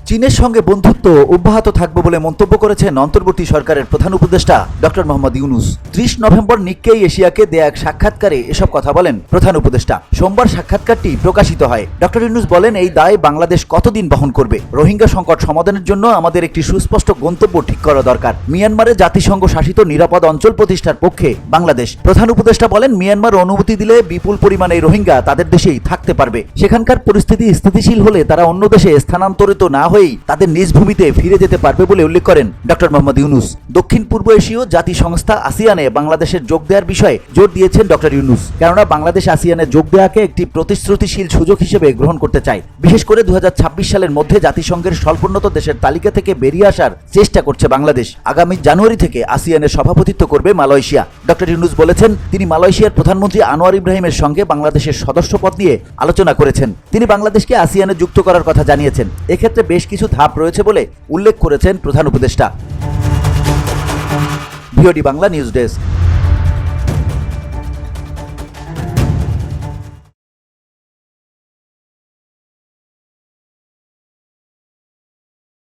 চীনের সঙ্গে বন্ধুত্ব অব্যাহত থাকবে বলে মন্তব্য করেছেন অন্তর্বর্তী সরকারের প্রধান উপদেষ্টা ডক্টর মোহাম্মদ ইউনূস। ৩০ নভেম্বর নিক্কেই এশিয়াকে দেয়া এক সাক্ষাৎকারে এসব কথা বলেন প্রধান উপদেষ্টা। সোমবার সাক্ষাৎকারটি প্রকাশিত হয়। ডক্টর ইউনূস বলেন, এই দায় বাংলাদেশ কতদিন বহন করবে? রোহিঙ্গা সংকট সমাধানের জন্য আমাদের একটি সুস্পষ্ট গন্তব্য ঠিক করা দরকার। মিয়ানমারে জাতিসংঘ শাসিত নিরাপদ অঞ্চল প্রতিষ্ঠার পক্ষে বাংলাদেশ। প্রধান উপদেষ্টা বলেন, মিয়ানমার অনুমতি দিলে বিপুল পরিমাণে রোহিঙ্গা তাদের দেশেই থাকতে পারবে। সেখানকার পরিস্থিতি স্থিতিশীল হলে তারা অন্য দেশে স্থানান্তরিত না হয়েই তাদের নিজ ভূমিতে ফিরে যেতে পারবে বলে উল্লেখ করেন ডক্টর মোহাম্মদ ইউনূস। দক্ষিণ পূর্ব এশীয় জাতি সংস্থা আসিয়ানে বাংলাদেশের যোগ দেওয়ার বিষয়ে জোর দিয়েছেন ডক্টর ইউনূস, কেননা বাংলাদেশ আসিয়ানে যোগ দেওয়াকে একটি প্রতিশ্রুতিশীল সুযোগ হিসেবে গ্রহণ করতে চায়। বিশেষ করে 2026 সালের মধ্যে জাতিসংঘের স্বল্পোন্নত দেশের তালিকা থেকে বেরিয়ে আসার চেষ্টা করছে বাংলাদেশ। আগামী জানুয়ারি থেকে আসিয়ানের সভাপতিত্ব করবে মালয়েশিয়া। ডক্টর ইউনূস বলেছেন, তিনি মালয়েশিয়ার প্রধানমন্ত্রী আনোয়ার ইব্রাহিমের সঙ্গে বাংলাদেশের সদস্যপদ নিয়ে আলোচনা করেছেন। তিনি বাংলাদেশকে আসিয়ানে যুক্ত করার কথা জানিয়েছেন। এক্ষেত্রে বেশ কিছু ধাপ রয়েছে বলে উল্লেখ করেছেন প্রধান উপদেষ্টা। VOD Bangla news desk.